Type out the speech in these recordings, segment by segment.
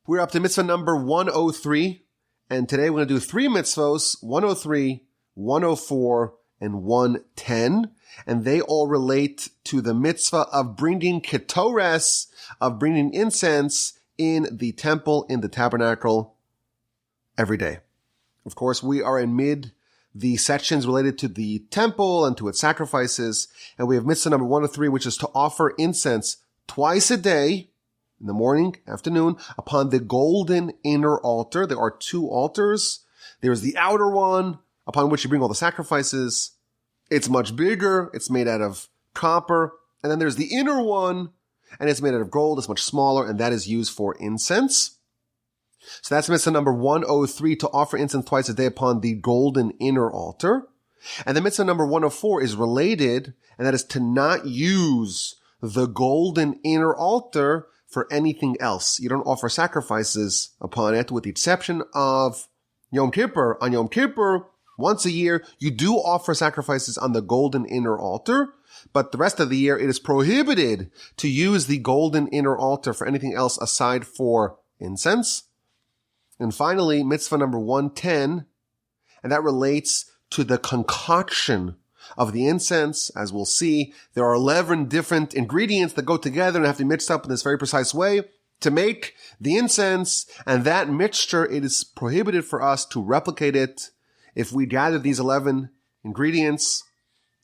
We're up to mitzvah number 103, and today we're going to do 3 mitzvos, 103, 104, and 110, and they all relate to the mitzvah of bringing ketores, of bringing incense in the temple, in the tabernacle, every day. Of course, we are in the sections related to the temple and to its sacrifices, and we have mitzvah number 103, which is to offer incense twice a day, in the morning, afternoon, upon the golden inner altar. There are 2 altars. There's the outer one, upon which you bring all the sacrifices. It's much bigger. It's made out of copper. And then there's the inner one, and it's made out of gold. It's much smaller, and that is used for incense. So that's mitzvah number 103, to offer incense twice a day upon the golden inner altar. And the mitzvah number 104 is related, and that is to not use the golden inner altar for anything else. You don't offer sacrifices upon it, with the exception of Yom Kippur. On Yom Kippur, once a year, you do offer sacrifices on the golden inner altar, but the rest of the year it is prohibited to use the golden inner altar for anything else aside for incense. And finally, mitzvah number 110, and that relates to the concoction of the incense. As we'll see, there are 11 different ingredients that go together and have to be mixed up in this very precise way to make the incense. And that mixture, it is prohibited for us to replicate it. If we gather these 11 ingredients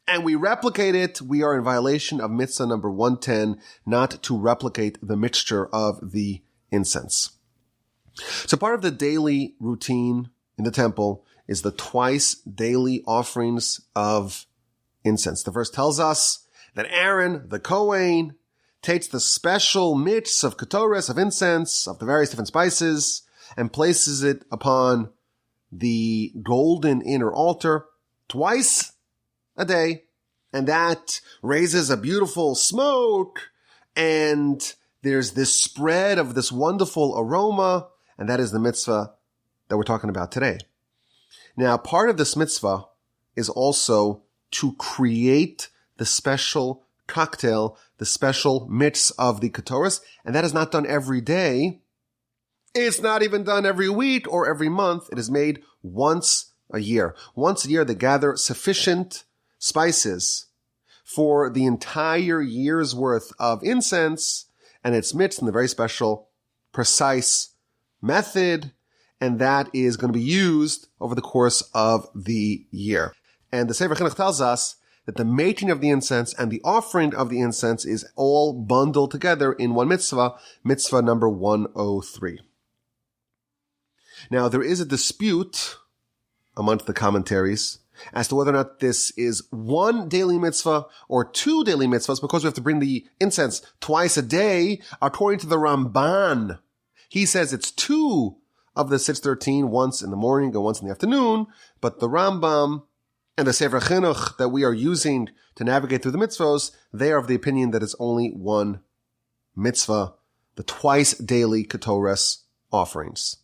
and we replicate it, we are in violation of mitzvah number 110, not to replicate the mixture of the incense. So part of the daily routine in the temple is the twice daily offerings of incense. The verse tells us that Aaron, the Kohen, takes the special mix of ketores, of incense, of the various different spices, and places it upon the golden inner altar twice a day. And that raises a beautiful smoke, and there's this spread of this wonderful aroma, and that is the mitzvah that we're talking about today. Now, part of this mitzvah is also to create the special cocktail, the special mix of the ketores, and that is not done every day. It's not even done every week or every month. It is made once a year. Once a year, they gather sufficient spices for the entire year's worth of incense, and it's mixed in the very special, precise method, and that is going to be used over the course of the year. And the Sefer Chinuch tells us that the making of the incense and the offering of the incense is all bundled together in one mitzvah, mitzvah number 103. Now, there is a dispute amongst the commentaries as to whether or not this is 1 daily mitzvah or 2 daily mitzvahs, because we have to bring the incense twice a day. According to the Ramban, he says it's 2 of the 613, once in the morning and once in the afternoon, but the Rambam and the Sefer Chinuch that we are using to navigate through the mitzvahs, they are of the opinion that it's only 1 mitzvah, the twice daily ketores offerings.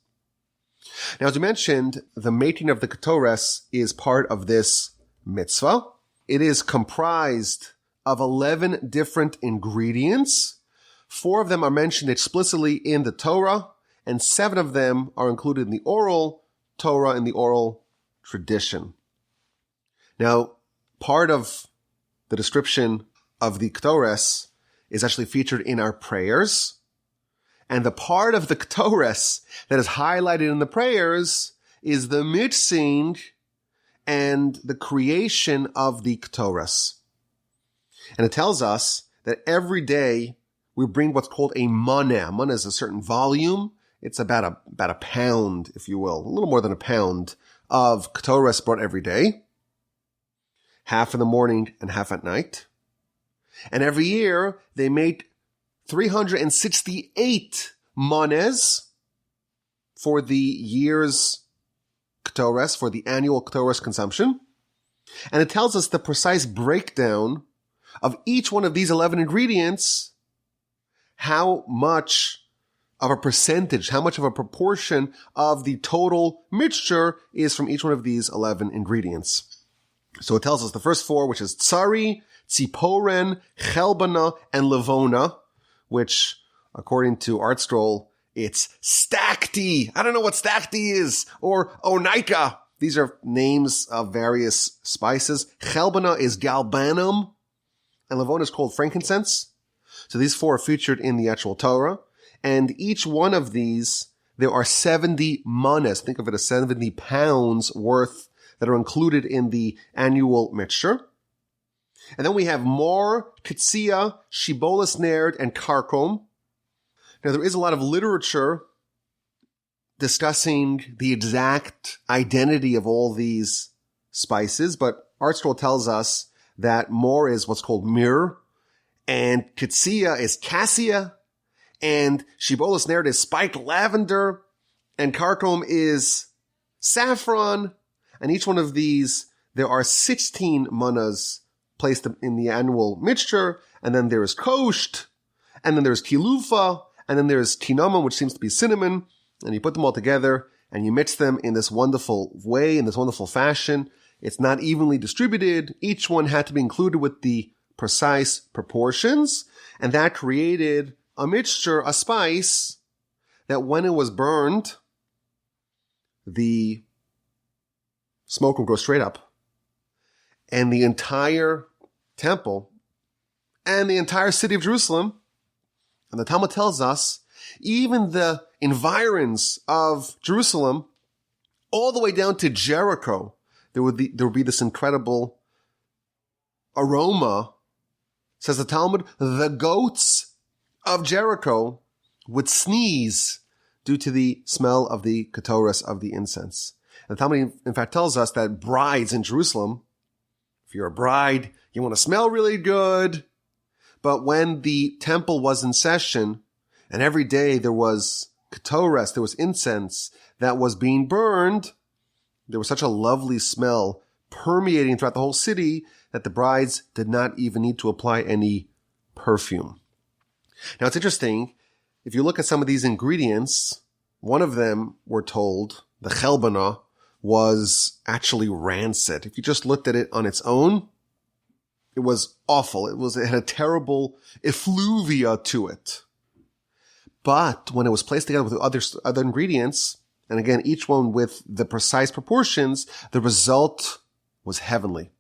Now, as we mentioned, the making of the ketores is part of this mitzvah. It is comprised of 11 different ingredients. 4 of them are mentioned explicitly in the Torah, and 7 of them are included in the oral Torah, in the oral tradition. Now, part of the description of the ketores is actually featured in our prayers. And the part of the ketores that is highlighted in the prayers is the mixing and the creation of the ketores. And it tells us that every day we bring what's called a maneh. A maneh is a certain volume. It's about a pound, if you will, a little more than a pound of ketores brought every day. Half in the morning and half at night. And every year they make 368 manehs for the year's ketores, for the annual ketores consumption. And it tells us the precise breakdown of each one of these 11 ingredients, how much of a percentage, how much of a proportion of the total mixture is from each one of these 11 ingredients. So it tells us the first 4, which is tsari, tziporen, chelbana, and levona, which, according to ArtScroll, It's stakti. I don't know what stakti is. Or onika. These are names of various spices. Chelbana is galbanum. And lavona is called frankincense. So these four are featured in the actual Torah. And each one of these, there are 70 manas. Think of it as 70 pounds worth that are included in the annual mixture. And then we have more, kitsia, shibolis nerd, and karkom. Now, there is a lot of literature discussing the exact identity of all these spices, but ArtScroll tells us that more is what's called myrrh, and kitsia is cassia, and shibolis nerd is spiked lavender, and karkom is saffron, and each one of these, there are 16 manas placed in the annual mixture, and then there is kosht, and then there's kilufa, and then there's cinnamon, which seems to be cinnamon, and you put them all together, and you mix them in this wonderful way, in this wonderful fashion. It's not evenly distributed. Each one had to be included with the precise proportions, and that created a mixture, a spice, that when it was burned, the smoke would go straight up, and the entire temple and the entire city of Jerusalem, and the Talmud tells us, even the environs of Jerusalem, all the way down to Jericho, there would be this incredible aroma. Says the Talmud, the goats of Jericho would sneeze due to the smell of the ketoras, of the incense. And the Talmud, in fact, tells us that brides in Jerusalem, if you're a bride, you want to smell really good. But when the temple was in session, and every day there was ketoras, there was incense that was being burned, there was such a lovely smell permeating throughout the whole city that the brides did not even need to apply any perfume. Now, it's interesting. If you look at some of these ingredients, one of them, we're told, the chelbana, was actually rancid. If you just looked at it on its own, it was awful. It had a terrible effluvia to it. But when it was placed together with other ingredients, and again, each one with the precise proportions, the result was heavenly.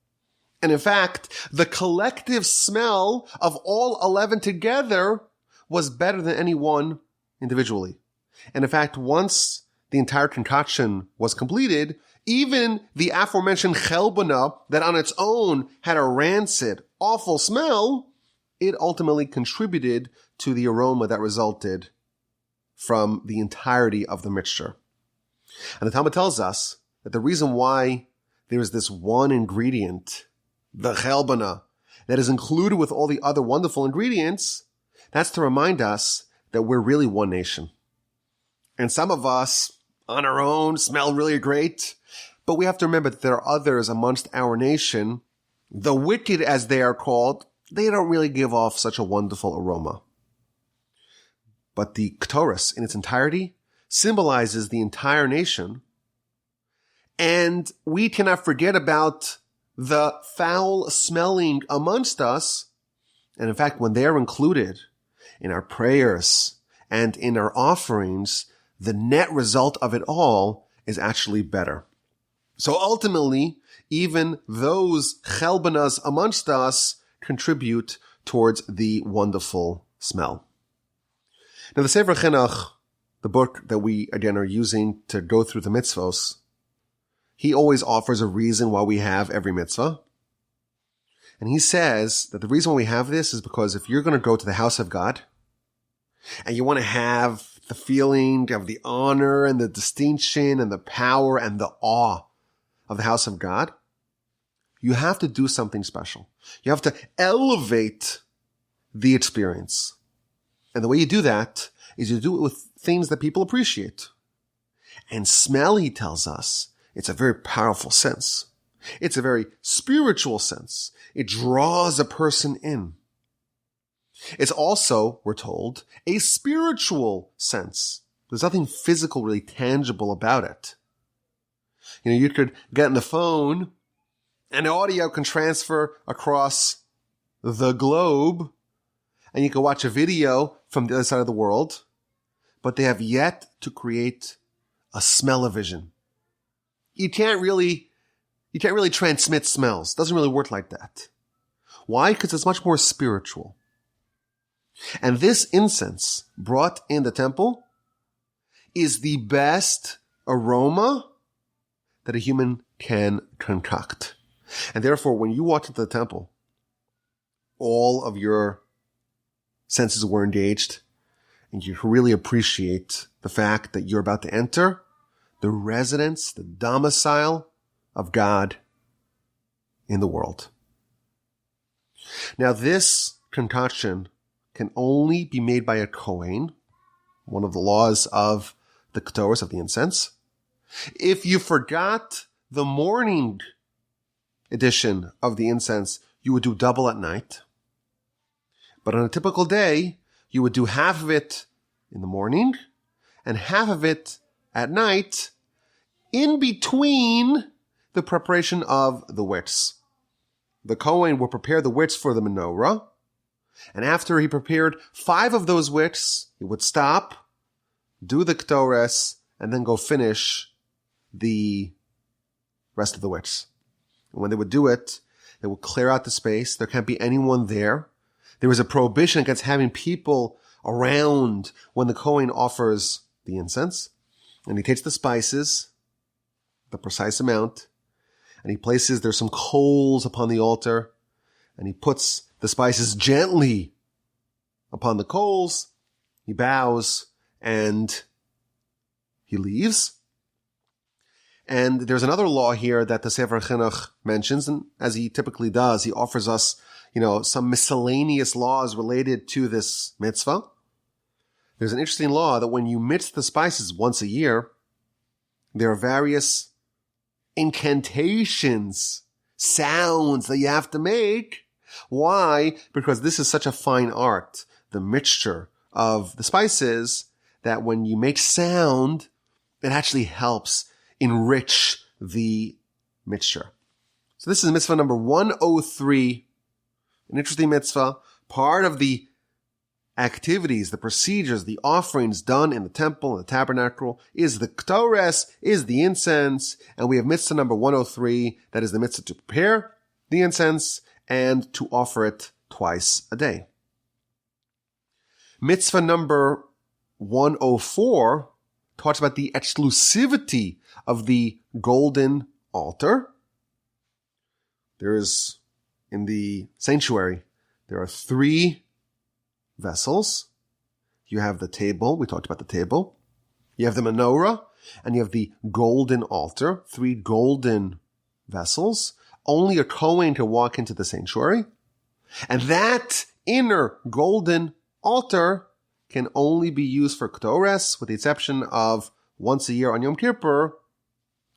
And in fact, the collective smell of all 11 together was better than any one individually. And in fact, once the entire concoction was completed, even the aforementioned chelbana that on its own had a rancid, awful smell, it ultimately contributed to the aroma that resulted from the entirety of the mixture. And the Talmud tells us that the reason why there is this one ingredient, the chelbana, that is included with all the other wonderful ingredients, that's to remind us that we're really one nation. And some of us, on our own, smell really great, but we have to remember that there are others amongst our nation, the wicked as they are called, they don't really give off such a wonderful aroma. But the ketoras in its entirety symbolizes the entire nation, and we cannot forget about the foul smelling amongst us. And in fact, when they are included in our prayers and in our offerings, the net result of it all is actually better. So ultimately, even those chelbanas amongst us contribute towards the wonderful smell. Now, the Sefer Chinuch, the book that we again are using to go through the mitzvos, he always offers a reason why we have every mitzvah. And he says that the reason why we have this is because if you're going to go to the house of God and you want to have the feeling of the honor and the distinction and the power and the awe of the house of God, you have to do something special. You have to elevate the experience. And the way you do that is you do it with things that people appreciate. And smell, he tells us, it's a very powerful sense. It's a very spiritual sense. It draws a person in. It's also, we're told, a spiritual sense. There's nothing physical, really tangible about it. You could get on the phone and audio can transfer across the globe and you can watch a video from the other side of the world. but they have yet to create a smell-o-vision. You can't really transmit smells. It doesn't really work like that. Why? Because it's much more spiritual. And this incense brought in the temple is the best aroma that a human can concoct. And therefore, when you walked into the temple, all of your senses were engaged, and you really appreciate the fact that you're about to enter the residence, the domicile of God in the world. Now, this concoction can only be made by a Kohen, one of the laws of the Ketores, of the incense. If you forgot the morning edition of the incense, you would do double at night. But on a typical day, you would do half of it in the morning and half of it at night, in between the preparation of the wicks. The Kohen would prepare the wicks for the menorah, and after he prepared 5 of those wicks, he would stop, do the Ketores, and then go finish the rest of the wicks. And when they would do it, they would clear out the space. There can't be anyone there. There is a prohibition against having people around when the Kohen offers the incense. And he takes the spices, the precise amount, and he places, there's some coals upon the altar, and he puts the spices gently upon the coals. He bows and he leaves. And there's another law here that the Sefer Chinuch mentions, and as he typically does, he offers us, some miscellaneous laws related to this mitzvah. There's an interesting law that when you mix the spices once a year, there are various incantations, sounds that you have to make. Why? Because this is such a fine art, the mixture of the spices, that when you make sound, it actually helps enrich the mixture. So this is mitzvah number 103, an interesting mitzvah, part of the activities, the procedures, the offerings done in the temple and the tabernacle is the Ketores, is the incense, and we have mitzvah number 103, that is the mitzvah to prepare the incense and to offer it twice a day. Mitzvah number 104 talks about the exclusivity of the golden altar. There is, in the sanctuary, there are 3 vessels. You have the table. We talked about the table. You have the menorah, and you have the golden altar, 3 golden vessels. Only a Kohen can walk into the sanctuary. And that inner golden altar can only be used for Ketores, with the exception of once a year on Yom Kippur,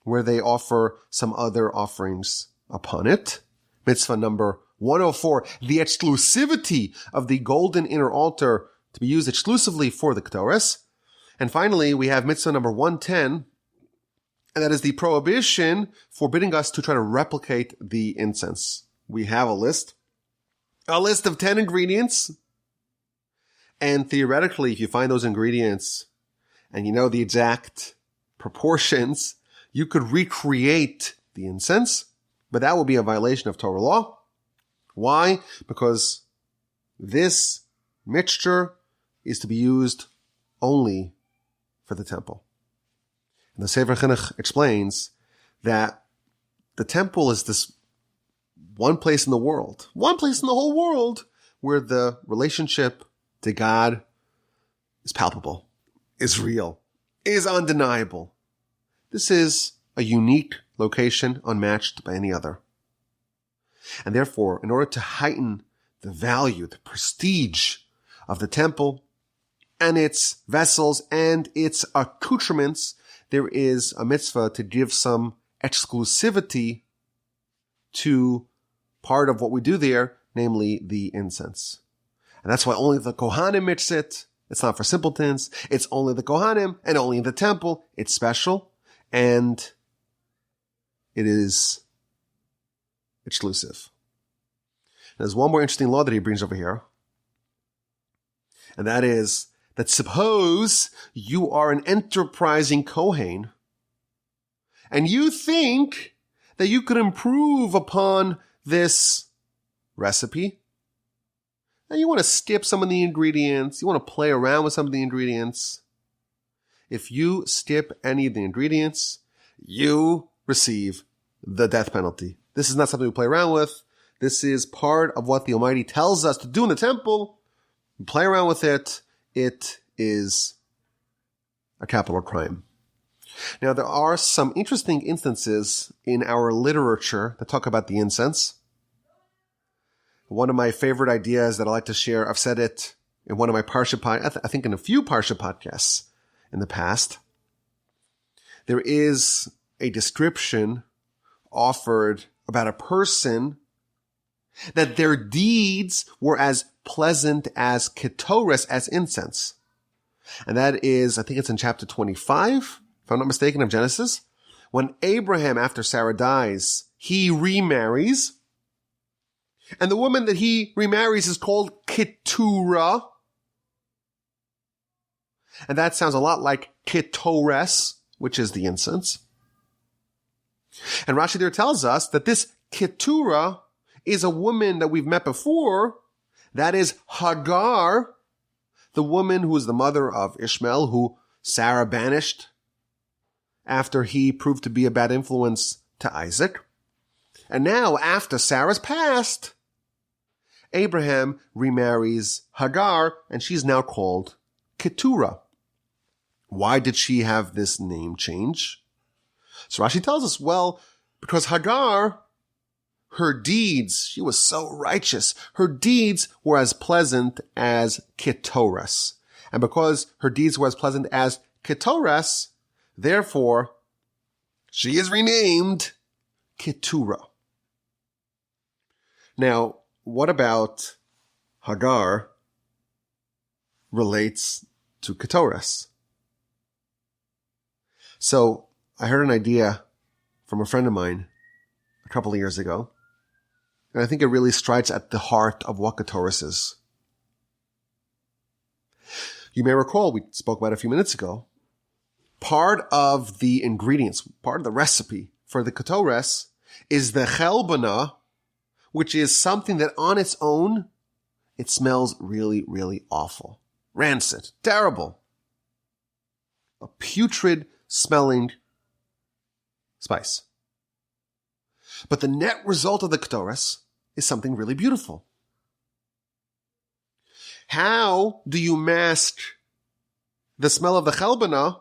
where they offer some other offerings upon it. Mitzvah number 104, the exclusivity of the golden inner altar to be used exclusively for the Ketores. And finally, we have mitzvah number 110, and that is the prohibition forbidding us to try to replicate the incense. We have a list of 10 ingredients. And theoretically, if you find those ingredients and you know the exact proportions, you could recreate the incense, but that would be a violation of Torah law. Why? Because this mixture is to be used only for the temple. And the Sefer Chinuch explains that the temple is this one place in the world, one place in the whole world, where the relationship to God is palpable, is real, is undeniable. This is a unique location unmatched by any other. And therefore, in order to heighten the value, the prestige of the temple and its vessels and its accoutrements, there is a mitzvah to give some exclusivity to part of what we do there, namely the incense. And that's why only the Kohanim mix it. It's not for simpletons. It's only the Kohanim and only in the temple. It's special and it is exclusive. There's one more interesting law that he brings over here. And that is that suppose you are an enterprising Kohen and you think that you could improve upon this recipe, and you want to skip some of the ingredients, you want to play around with some of the ingredients. If you skip any of the ingredients, you receive the death penalty. This is not something we play around with. This is part of what the Almighty tells us to do in the temple. We play around with it. It is a capital crime. Now, there are some interesting instances in our literature that talk about the incense. One of my favorite ideas that I like to share, I've said it in one of my Parsha I think in a few Parsha podcasts in the past. There is a description offered about a person that their deeds were as pleasant as ketores, as incense. And that is, I think it's in chapter 25, if I'm not mistaken, of Genesis. When Abraham, after Sarah dies, he remarries. And the woman that he remarries is called Keturah. And that sounds a lot like ketores, which is the incense. And Rashi there tells us that this Keturah is a woman that we've met before. That is Hagar, the woman who is the mother of Ishmael, who Sarah banished after he proved to be a bad influence to Isaac. And now, after Sarah's passed, Abraham remarries Hagar, and she's now called Keturah. Why did she have this name change? So Rashi tells us, well, because Hagar, her deeds, she was so righteous. Her deeds were as pleasant as ketores. And because her deeds were as pleasant as ketores, therefore, she is renamed Keturah. Now, what about Hagar relates to ketores? So, I heard an idea from a friend of mine a couple of years ago, and I think it really strikes at the heart of what ketores is. You may recall, we spoke about it a few minutes ago, part of the ingredients, part of the recipe for the ketores is the chelbana, which is something that on its own, it smells really, really awful. Rancid. Terrible. A putrid smelling spice. But the net result of the ketores is something really beautiful. How do you mask the smell of the chelbana,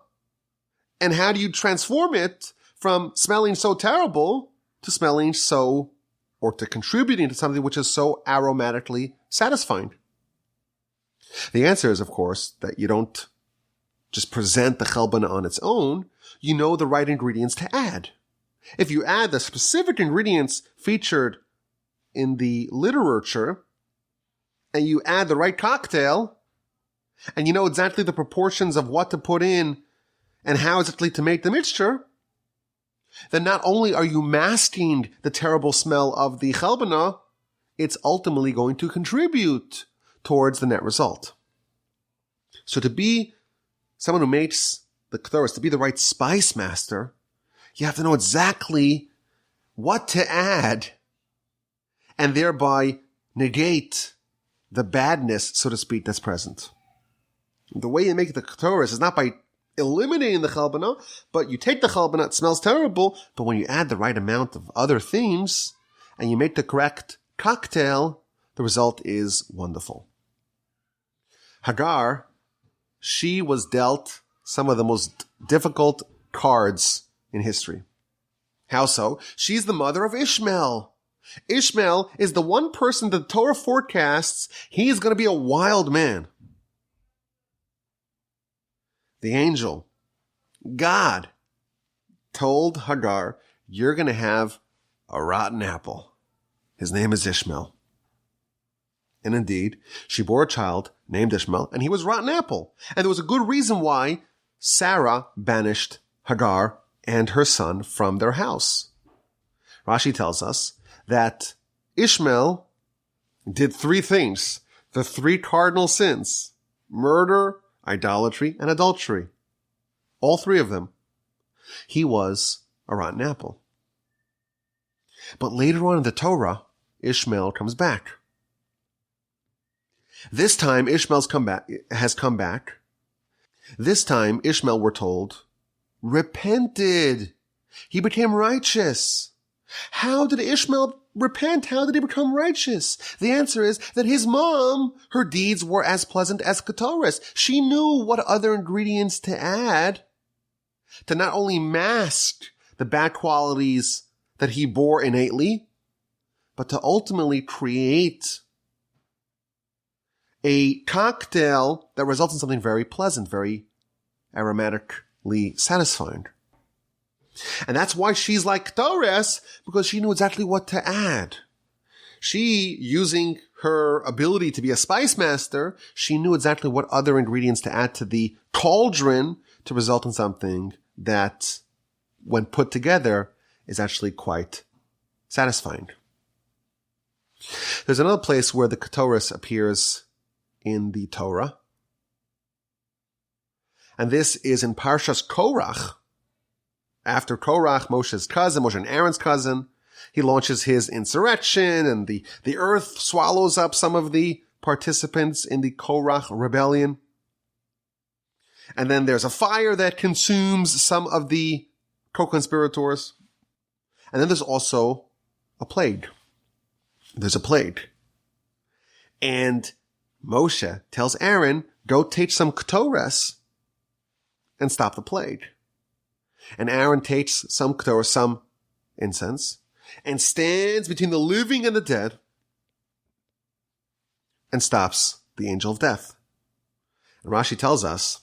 and how do you transform it from smelling so terrible to smelling so, or to contributing to something which is so aromatically satisfying? The answer is, of course, that you don't just present the chelbana on its own. You know the right ingredients to add. If you add the specific ingredients featured in the literature, and you add the right cocktail, and you know exactly the proportions of what to put in and how exactly to make the mixture, then not only are you masking the terrible smell of the chelbana, it's ultimately going to contribute towards the net result. So to be someone who makes the ketores, to be the right spice master, you have to know exactly what to add and thereby negate the badness, so to speak, that's present. The way you make the ketores is not by eliminating the chelbana, but you take the chelbana, it smells terrible, but when you add the right amount of other things and you make the correct cocktail, the result is wonderful. Hagar, she was dealt some of the most difficult cards in history. How so? She's the mother of Ishmael. Ishmael is the one person that the Torah forecasts he's going to be a wild man. The angel, God, told Hagar, you're going to have a rotten apple. His name is Ishmael. And indeed, she bore a child named Ishmael, and he was rotten apple. And there was a good reason why Sarah banished Hagar and her son from their house. Rashi tells us that Ishmael did three things, the three cardinal sins: murder, idolatry, and adultery. All three of them. He was a rotten apple. But later on in the Torah, Ishmael comes back. This time, has come back. This time, Ishmael, we're told, repented. He became righteous. How did Ishmael repent? How did he become righteous? The answer is that his mom, her deeds were as pleasant as Keturah. She knew what other ingredients to add to not only mask the bad qualities that he bore innately, but to ultimately create a cocktail that results in something very pleasant, very aromatically satisfying. And that's why she's like Keturah, because she knew exactly what to add. She, using her ability to be a spice master, she knew exactly what other ingredients to add to the cauldron to result in something that, when put together, is actually quite satisfying. There's another place where the Keturah appears in the Torah. And this is in Parshas Korach. After Korach, Moshe and Aaron's cousin, he launches his insurrection, and the earth swallows up some of the participants in the Korach rebellion. And then there's a fire that consumes some of the co-conspirators. And then there's also a plague. There's a plague. And Moshe tells Aaron, go take some Keturah and stop the plague. And Aaron takes some Keturah, some incense, and stands between the living and the dead and stops the angel of death. And Rashi tells us,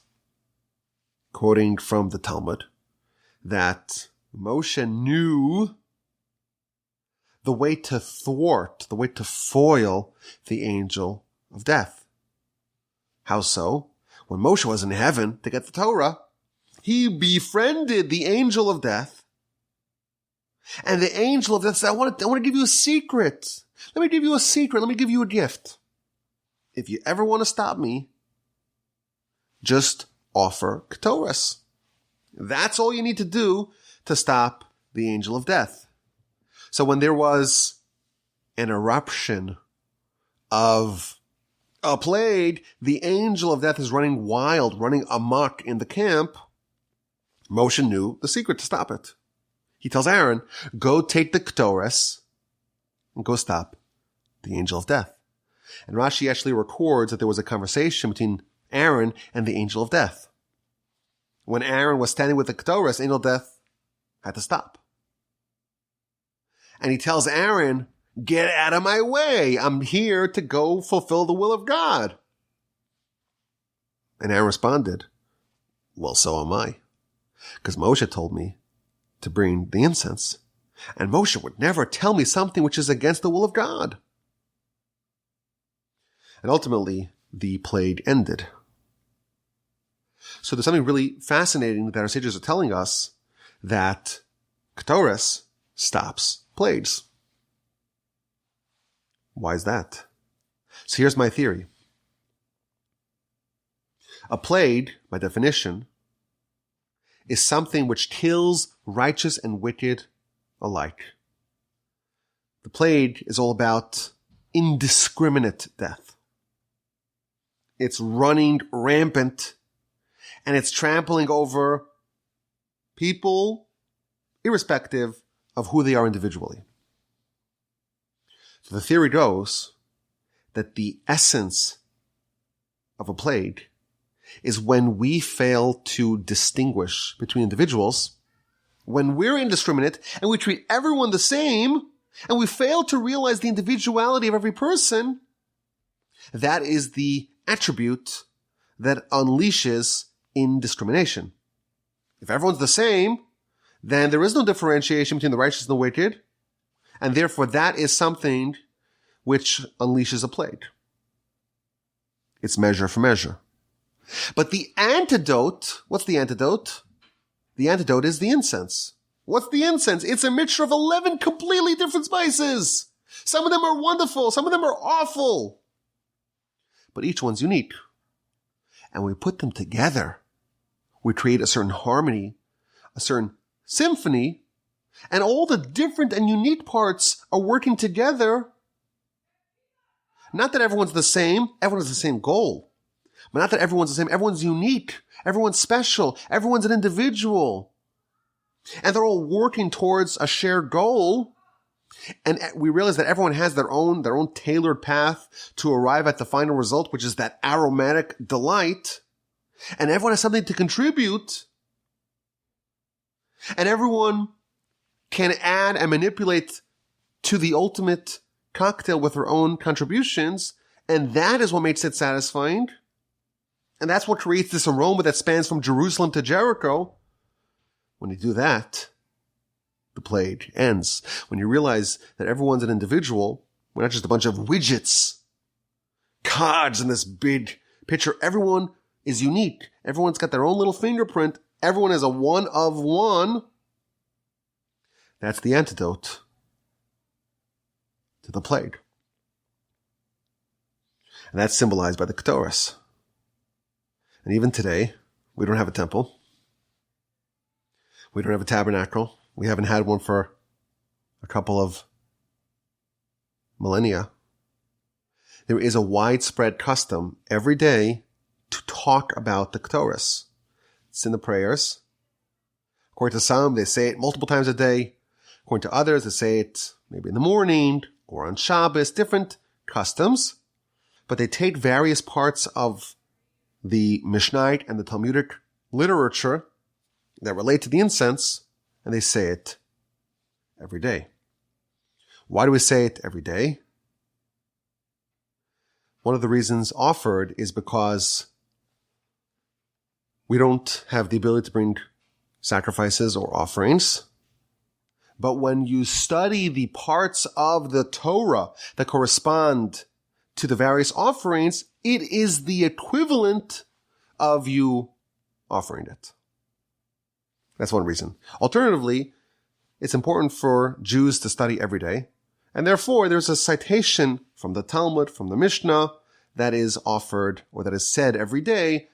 quoting from the Talmud, that Moshe knew the way to thwart, the way to foil the angel of death. How so? When Moshe was in heaven to get the Torah, he befriended the angel of death. And the angel of death said, I want to give you a secret. Let me give you a secret. Let me give you a gift. If you ever want to stop me, just offer Keturah. That's all you need to do to stop the angel of death. So when there was an eruption of a plague, the angel of death is running wild, running amok in the camp. Moshe knew the secret to stop it. He tells Aaron, go take the Keturah and go stop the angel of death. And Rashi actually records that there was a conversation between Aaron and the angel of death. When Aaron was standing with the Keturah, angel of death had to stop. And he tells Aaron, get out of my way. I'm here to go fulfill the will of God. And Aaron responded, well, so am I. Because Moshe told me to bring the incense. And Moshe would never tell me something which is against the will of God. And ultimately, the plague ended. So there's something really fascinating that our sages are telling us, that Keturah stops plagues. Why is that? So here's my theory. A plague, by definition, is something which kills righteous and wicked alike. The plague is all about indiscriminate death. It's running rampant, and it's trampling over people irrespective of who they are individually. So the theory goes that the essence of a plague is when we fail to distinguish between individuals, when we're indiscriminate and we treat everyone the same, and we fail to realize the individuality of every person. That is the attribute that unleashes indiscrimination. If everyone's the same, then there is no differentiation between the righteous and the wicked, and therefore that is something which unleashes a plague. It's measure for measure. But the antidote, what's the antidote? The antidote is the incense. What's the incense? It's a mixture of 11 completely different spices. Some of them are wonderful, some of them are awful. But each one's unique. and we put them together, we create a certain harmony, a certain symphony, and all the different and unique parts are working together. Not that everyone's the same, everyone has the same goal. But not that everyone's the same, everyone's unique, everyone's special, everyone's an individual. And they're all working towards a shared goal. And we realize that everyone has their own tailored path to arrive at the final result, which is that aromatic delight. And everyone has something to contribute. And everyone can add and manipulate to the ultimate cocktail with their own contributions. And that is what makes it satisfying. And that's what creates this aroma that spans from Jerusalem to Jericho. When you do that, the plague ends. When you realize that everyone's an individual, we're not just a bunch of widgets, cogs in this big picture. Everyone is unique. Everyone's got their own little fingerprint. Everyone is a one of one. That's the antidote to the plague. And that's symbolized by the Ketores. And even today, we don't have a temple. We don't have a tabernacle. We haven't had one for a couple of millennia. There is a widespread custom every day to talk about the Ketores. It's in the prayers. According to some, they say it multiple times a day. According to others, they say it maybe in the morning or on Shabbos, different customs. But they take various parts of the Mishnayot and the Talmudic literature that relate to the incense, and they say it every day. Why do we say it every day? One of the reasons offered is because we don't have the ability to bring sacrifices or offerings. But when you study the parts of the Torah that correspond to the various offerings, it is the equivalent of you offering it. That's one reason. Alternatively, it's important for Jews to study every day. And therefore, there's a citation from the Talmud, from the Mishnah, that is offered or that is said every day.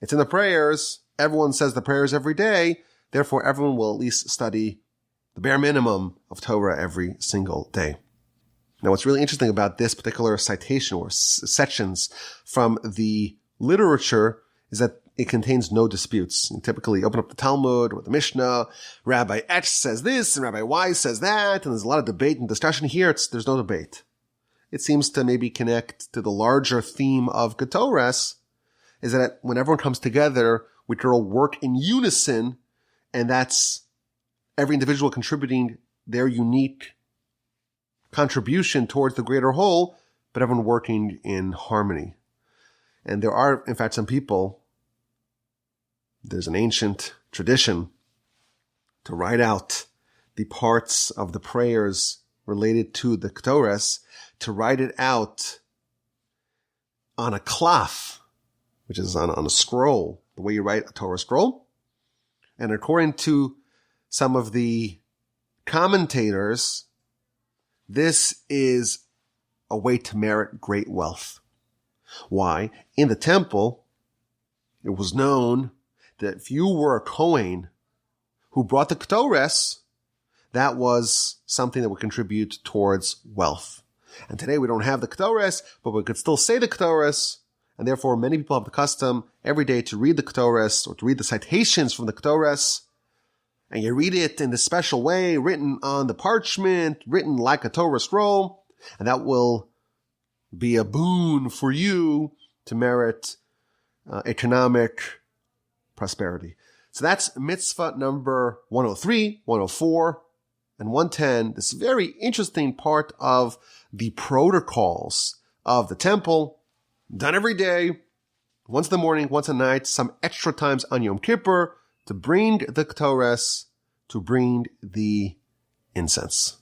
It's in the prayers. Everyone says the prayers every day. Therefore, everyone will at least study the bare minimum of Torah every single day. Now, what's really interesting about this particular citation or sections from the literature is that it contains no disputes. You typically open up the Talmud or the Mishnah. Rabbi X says this and Rabbi Y says that, and there's a lot of debate and discussion here. There's no debate. It seems to maybe connect to the larger theme of Ketores, is that when everyone comes together, we can all work in unison, and that's every individual contributing their unique contribution towards the greater whole, but everyone working in harmony. And there are, in fact, some people, there's an ancient tradition to write out the parts of the prayers related to the Ketores, to write it out on a cloth, which is on a scroll, the way you write a Torah scroll. And according to some of the commentators, this is a way to merit great wealth. Why? In the temple, it was known that if you were a Kohen who brought the Ketores, that was something that would contribute towards wealth. And today we don't have the Ketores, but we could still say the Ketores, and therefore many people have the custom every day to read the Ketores or to read the citations from the Ketores. And you read it in this special way, written on the parchment, written like a Torah scroll, and that will be a boon for you to merit economic prosperity. So that's mitzvah number 103, 104, and 110, this very interesting part of the protocols of the temple, done every day, once in the morning, once at night, some extra times on Yom Kippur, to bring the Ketores, to bring the incense.